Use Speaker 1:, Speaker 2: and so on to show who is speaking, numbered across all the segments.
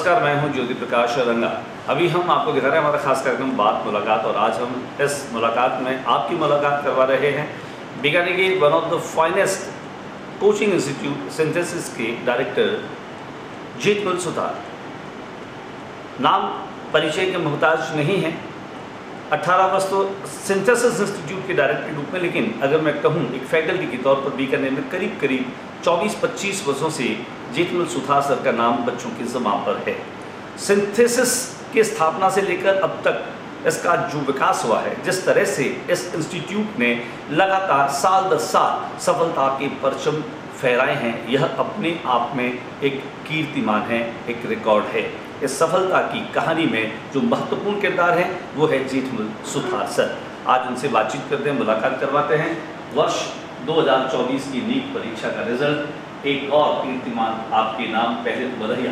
Speaker 1: नमस्कार, मैं हूं ज्योति प्रकाश रंगा। अभी हम आपको दिखा रहे हैं हमारा खास कार्यक्रम बात मुलाकात, और आज हम इस मुलाकात में आपकी मुलाकात करवा रहे हैं बीकानेर के one of the finest coaching institute synthesis के डायरेक्टर जीतमल सुतार। नाम परिचय के मोहताज नहीं हैं। 18 वर्ष तो सिंथेसिस इंस्टीट्यूट के डायरेक्टर के रूप में, लेकिन अगर मैं कहूँ एक फैकल्टी के तौर पर बीकानेर में करीब 24-25 वर्षों से जीतमल सुतार सर का नाम बच्चों की ज़बान पर है। सिंथेसिस की स्थापना से लेकर अब तक इसका जो विकास हुआ है, जिस तरह से इस इंस्टीट्यूट ने लगातार साल दर साल सफलता के परचम फहराए हैं, यह अपने आप में एक कीर्तिमान है, एक रिकॉर्ड है। इस सफलता की कहानी में जो महत्वपूर्ण किरदार है वो है जीतमल सुतार सर। आज उनसे बातचीत करते हैं, मुलाकात करवाते हैं। वर्ष 2024 की नीट परीक्षा का रिजल्ट एक और कीर्तिमान आपके नाम, पहले तो बधाई।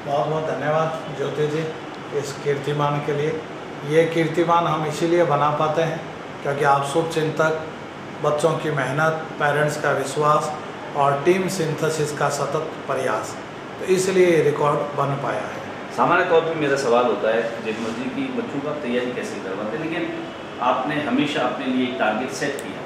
Speaker 2: बहुत बहुत धन्यवाद ज्योति जी इस कीर्तिमान के लिए। ये कीर्तिमान हम इसीलिए बना पाते हैं क्योंकि आप शुभचिंतक, बच्चों की मेहनत, पेरेंट्स का विश्वास और टीम सिंथेसिस का सतत प्रयास, तो इसलिए ये रिकॉर्ड बन पाया है।
Speaker 1: सामान्य तौर पर मेरा सवाल होता है जीतमल जी की बच्चों का तैयारी कैसे करवाते हैं, लेकिन आपने हमेशा अपने लिए एक टारगेट सेट किया।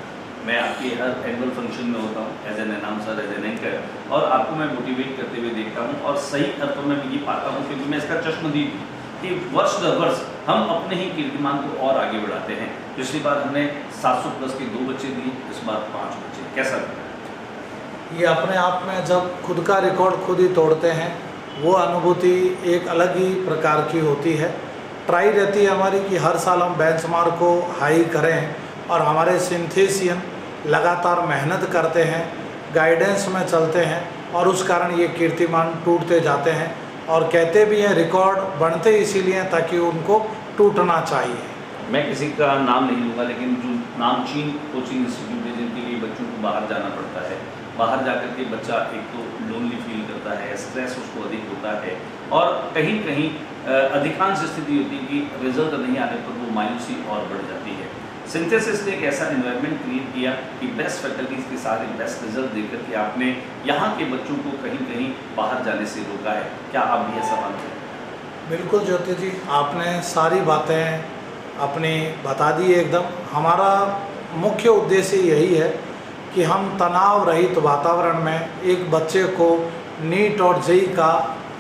Speaker 1: मैं आपके हर एनुअल फंक्शन में होता हूँ as an announcer, as an anchor, और आपको मैं मोटिवेट करते हुए देखता हूँ और सही अर्थों में भी ये पाता हूँ, क्योंकि मैं इसका चश्मदीद हूँ कि वर्ष दर वर्ष हम अपने ही कीर्तिमान को और आगे बढ़ाते हैं। पिछली बार हमने 700+ के 2 बच्चे दिए, इस बार 5 बच्चे। कैसा लगता है?
Speaker 2: ये अपने आप में जब खुद का रिकॉर्ड खुद ही तोड़ते हैं, वो अनुभूति एक अलग ही प्रकार की होती है। ट्राई रहती है हमारी कि हर साल हम बेंचमार्क को हाई करें, और हमारे सिंथेसियन लगातार मेहनत करते हैं, गाइडेंस में चलते हैं, और उस कारण ये कीर्तिमान टूटते जाते हैं। और कहते भी हैं रिकॉर्ड बनते इसीलिए ताकि उनको टूटना चाहिए।
Speaker 1: मैं किसी का नाम नहीं लूँगा, लेकिन जो नामचीन कोचिंग इंस्टीट्यूट है जिनके लिए बच्चों को बाहर जाना पड़ता है, बाहर जाकर के बच्चा एक तो लोनली फील करता है, स्ट्रेस उसको अधिक होता है, और कहीं कहीं अधिकांश स्थिति होती है कि रिजल्ट नहीं आने पर वो मायूसी और बढ़ जाती है। सिंथेसिस ने एक ऐसा एनवायरनमेंट क्रिएट किया कि बेस्ट फैकल्टीज़ के साथ एक बेस्ट रिजल्ट देकर के आपने यहाँ के बच्चों को कहीं कहीं बाहर जाने से रोका है। क्या आप भी ऐसा मानते हैं?
Speaker 2: बिल्कुल ज्योति जी, आपने सारी बातें अपनी बता दी एकदम। हमारा मुख्य उद्देश्य यही है कि हम तनाव रहित वातावरण में एक बच्चे को नीट और जेईई का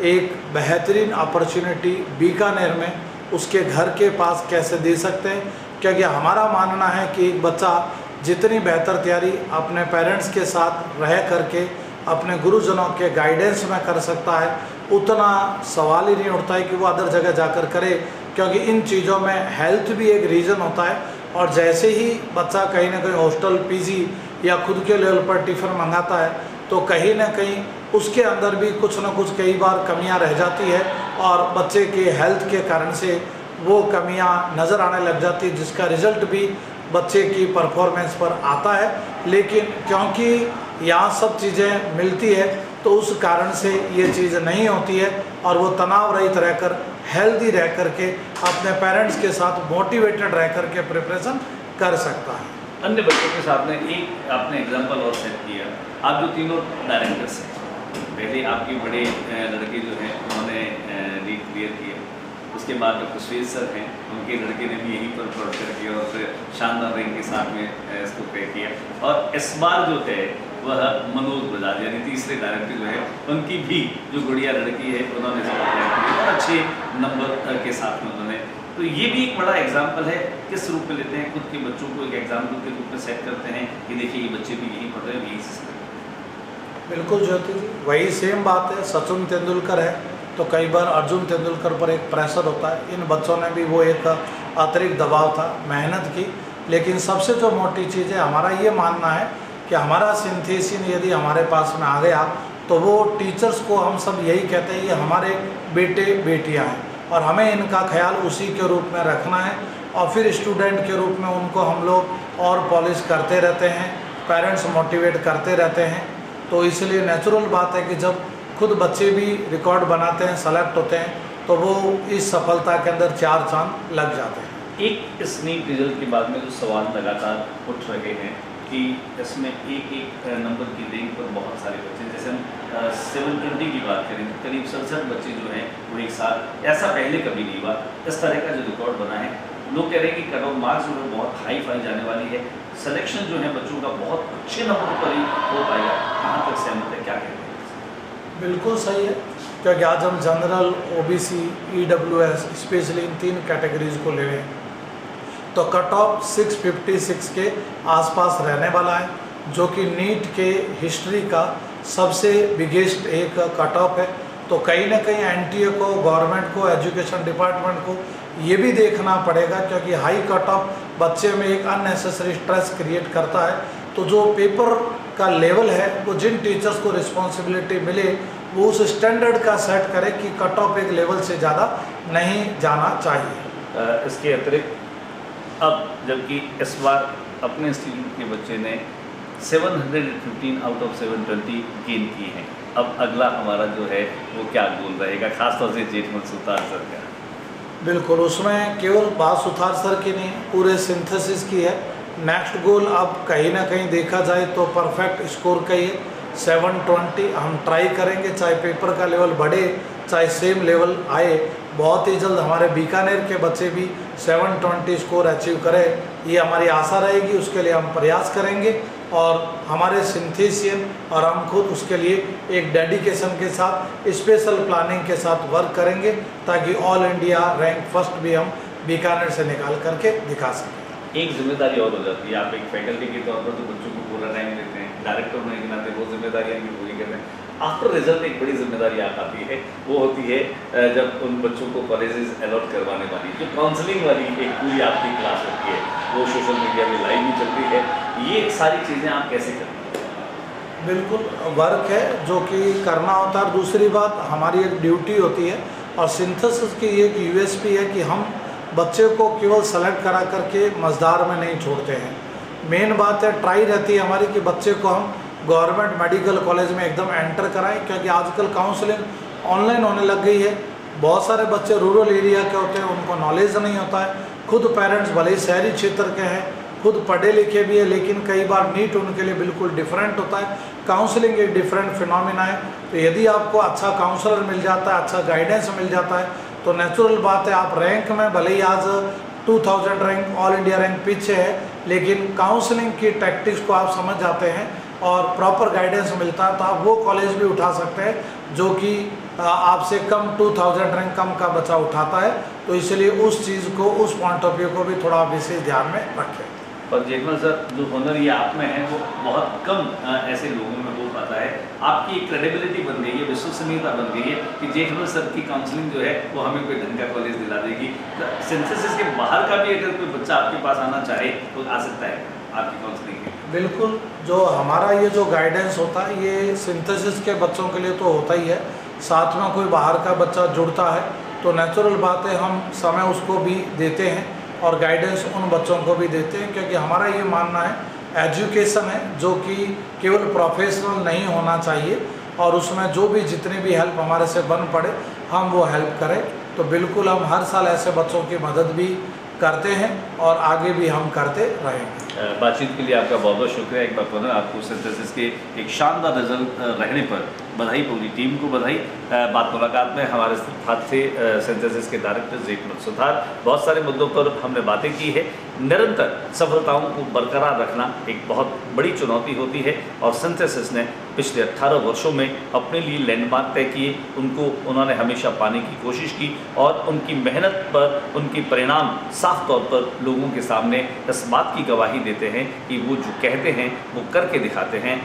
Speaker 2: एक बेहतरीन अपॉर्चुनिटी बीकानेर में उसके घर के पास कैसे दे सकते हैं। क्योंकि हमारा मानना है कि एक बच्चा जितनी बेहतर तैयारी अपने पेरेंट्स के साथ रह करके अपने गुरुजनों के गाइडेंस में कर सकता है, उतना सवाल ही नहीं उठता है कि वो अदर जगह जाकर करे, क्योंकि इन चीज़ों में हेल्थ भी एक रीज़न होता है। और जैसे ही बच्चा कहीं ना कहीं हॉस्टल, पीजी या खुद के लेवल पर टिफ़िन मंगाता है, तो कहीं ना कहीं उसके अंदर भी कुछ ना कुछ कई बार कमियां रह जाती है, और बच्चे के हेल्थ के कारण से वो कमियां नज़र आने लग जाती है, जिसका रिज़ल्ट भी बच्चे की परफॉर्मेंस पर आता है। लेकिन क्योंकि यहाँ सब चीज़ें मिलती है, तो उस कारण से ये चीज़ नहीं होती है, और वो तनाव रहित रहकर, हेल्दी रह कर के अपने पेरेंट्स के साथ मोटिवेटेड रह कर के प्रिपरेशन कर सकता है।
Speaker 1: अन्य बच्चों के साथ में एक आपने एग्जाम्पल और सेट किया। आप जो तीनों डायरेक्टर्स हैं, पहले आपके बड़े लड़के जो हैं उन्होंने नीट क्लियर किया, उसके बाद डॉक्टर श्वेत सर हैं, उनके लड़के ने भी यहीं पर पढ़ करके और फिर शानदार रैंक के साथ में इसको तय किया। और इस बार जो है वह मनोज बजाज यानी तीसरे डायरेक्टर जो है, उनकी भी जो गुड़िया लड़की है उन्होंने और अच्छे नंबर के साथ में उन्होंने, तो ये भी एक बड़ा एग्जाम्पल है। किस रूप में लेते हैं खुद के बच्चों को, एक एग्जाम्पल के रूप में सेट करते हैं कि देखिए ये बच्चे भी यहीं पढ़ रहे हैं, यहीं से।
Speaker 2: बिल्कुल ज्योति जी, वही सेम बात है। सचिन तेंदुलकर है तो कई बार अर्जुन तेंदुलकर पर एक प्रेशर होता है। इन बच्चों ने भी वो एक अतिरिक्त दबाव था, मेहनत की। लेकिन सबसे जो मोटी चीज़ है, हमारा ये मानना है कि हमारा सिंथेसियन यदि हमारे पास में आ गया, तो वो टीचर्स को हम सब यही कहते हैं ये हमारे बेटे बेटियां हैं, और हमें इनका ख्याल उसी के रूप में रखना है। और फिर स्टूडेंट के रूप में उनको हम लोग और पॉलिश करते रहते हैं, पेरेंट्स मोटिवेट करते रहते हैं। तो इसलिए नेचुरल बात है कि जब खुद बच्चे भी रिकॉर्ड बनाते हैं, सेलेक्ट होते हैं, तो वो इस सफलता के अंदर 4 चांद लग जाते हैं।
Speaker 1: एक इस नीट रिजल्ट के बाद में जो सवाल लगातार उठ रहे हैं कि इसमें एक एक नंबर की रैंक पर बहुत सारे बच्चे, जैसे हम 720 की बात करें तो करीब 67 बच्चे जो हैं वो एक साथ, ऐसा पहले कभी नहीं हुआ। इस तरह का जो रिकॉर्ड बना है, लोग कह रहे हैं कि कट ऑफ मार्क्स जो है बहुत हाई फाई जाने वाली है, सिलेक्शन जो है बच्चों का बहुत अच्छे नंबर पर ही हो पाएगा। कहाँ तक सहमत है, क्या कहते हैं?
Speaker 2: बिल्कुल सही है, क्योंकि आज हम general, OBC, EWS specially in 3 categories को ले रहे हैं, तो कट ऑफ 656 के आसपास रहने वाला है, जो कि नीट के हिस्ट्री का सबसे बिगेस्ट एक कट ऑफ है। तो कहीं ना कहीं NTA को, गवर्नमेंट को, एजुकेशन डिपार्टमेंट को ये भी देखना पड़ेगा, क्योंकि हाई कट ऑफ बच्चे में एक अननेसेसरी स्ट्रेस क्रिएट करता है। तो जो पेपर का लेवल है, वो जिन टीचर्स को रिस्पॉन्सिबिलिटी मिले वो उस स्टैंडर्ड का सेट करे कि कट ऑफ एक लेवल से ज़्यादा नहीं जाना चाहिए।
Speaker 1: इसके अतिरिक्त अब जबकि इस बार अपने इंस्टीट्यूट के बच्चे ने 715 आउट ऑफ 720 गेन की हैं, अब अगला हमारा जो है वो क्या गोल रहेगा, खासतौर से जेठमल सुतार सर का?
Speaker 2: बिल्कुल, उसमें केवल बात सुतार सर की नहीं, पूरे सिंथेसिस की है। नेक्स्ट गोल अब कहीं ना कहीं देखा जाए तो परफेक्ट स्कोर का ही है, 720 हम ट्राई करेंगे, चाहे पेपर का लेवल बढ़े चाहे सेम लेवल आए। बहुत ही जल्द हमारे बीकानेर के बच्चे भी 720 स्कोर अचीव करें, ये हमारी आशा रहेगी। उसके लिए हम प्रयास करेंगे और हमारे सिंथेसियन और हम खुद उसके लिए एक डेडिकेशन के साथ, स्पेशल प्लानिंग के साथ वर्क करेंगे, ताकि ऑल इंडिया रैंक फर्स्ट भी हम बीकानेर से निकाल करके दिखा सकें।
Speaker 1: एक जिम्मेदारी और हो जाती है, आप एक फैकल्टी के तौर पर तो बच्चों को पूरा टाइम देते हैं, डायरेक्टर होने के नाते वो जिम्मेदारियाँ भी पूरी करते हैं। आफ्टर रिजल्ट एक बड़ी जिम्मेदारी आती है, वो होती है जब उन बच्चों को कॉलेजेस अलॉट करवाने वाली जो काउंसलिंग वाली एक पूरी आपकी क्लास होती है, वो सोशल मीडिया में लाइव भी चलती है। ये सारी चीज़ें आप कैसे करते हैं?
Speaker 2: बिल्कुल वर्क है जो कि करना होता है। दूसरी बात, हमारी एक ड्यूटी होती है, और सिंथेसिस की एक USP है कि हम बच्चे को केवल सेलेक्ट करा करके मझदार में नहीं छोड़ते हैं। मेन बात है, ट्राई रहती है हमारी कि बच्चे को हम गवर्नमेंट मेडिकल कॉलेज में एकदम एंटर कराएं, क्योंकि आजकल काउंसलिंग ऑनलाइन होने लग गई है। बहुत सारे बच्चे रूरल एरिया के होते हैं, उनको नॉलेज नहीं होता है। खुद पेरेंट्स भले ही शहरी क्षेत्र के हैं, खुद पढ़े लिखे भी है, लेकिन कई बार नीट उनके लिए बिल्कुल डिफरेंट होता है। काउंसलिंग एक डिफरेंट फिनोमिना है। तो यदि आपको अच्छा काउंसलर मिल जाता है, अच्छा गाइडेंस मिल जाता है, तो नेचुरल बात है आप रैंक में भले ही आज 2000 रैंक, ऑल इंडिया रैंक पीछे है, लेकिन काउंसलिंग की टैक्टिक्स को आप समझ जाते हैं और प्रॉपर गाइडेंस मिलता है, तो आप वो कॉलेज भी उठा सकते हैं जो कि आपसे कम 2000 रैंक कम का बच्चा उठाता है। तो इसलिए उस चीज़ को, उस पॉइंट ऑफ व्यू को भी थोड़ा विशेष ध्यान में रखें।
Speaker 1: और जेठमल सर, जो हुनर ये आप में है वो बहुत कम ऐसे लोगों में हो पाता है। आपकी एक क्रेडिबिलिटी बन गई है, विश्वसनीयता बन गई है कि जेठमल सर की काउंसलिंग जो है वो हमें कोई ढंग का कॉलेज दिला देगी। सिंथेसिस के बाहर का भी अगर कोई बच्चा आपके पास आना चाहे तो आ सकता है आपकी काउंसलिंग में?
Speaker 2: बिल्कुल, जो हमारा ये जो गाइडेंस होता है ये सिंथेसिस के बच्चों के लिए तो होता ही है, साथ में कोई बाहर का बच्चा जुड़ता है तो नेचुरल बात है हम समय उसको भी देते हैं और गाइडेंस उन बच्चों को भी देते हैं, क्योंकि हमारा ये मानना है एजुकेशन है जो कि केवल प्रोफेशनल नहीं होना चाहिए, और उसमें जो भी जितनी भी हेल्प हमारे से बन पड़े हम वो हेल्प करें। तो बिल्कुल हम हर साल ऐसे बच्चों की मदद भी करते हैं और आगे भी हम करते रहेंगे।
Speaker 1: बातचीत के लिए आपका बहुत बहुत शुक्रिया। एक बार पुनः आपको सिंथेसिस के एक शानदार रिजल्ट रहने पर बधाई, पूरी टीम को बधाई। बात मुलाकात में हमारे साथ थे सिंथेसिस के डायरेक्टर जेठमल सुतार। बहुत सारे मुद्दों पर हमने बातें की है। निरंतर सफलताओं को बरकरार रखना एक बहुत बड़ी चुनौती होती है और सिंथेसिस ने पिछले 18 वर्षों में अपने लिए लैंडमार्क तय किए, उनको उन्होंने हमेशा पाने की कोशिश की और उनकी मेहनत पर उनके परिणाम साफ तौर पर लोगों के सामने इस बात की गवाही देते हैं कि वो जो कहते हैं वो करके दिखाते हैं।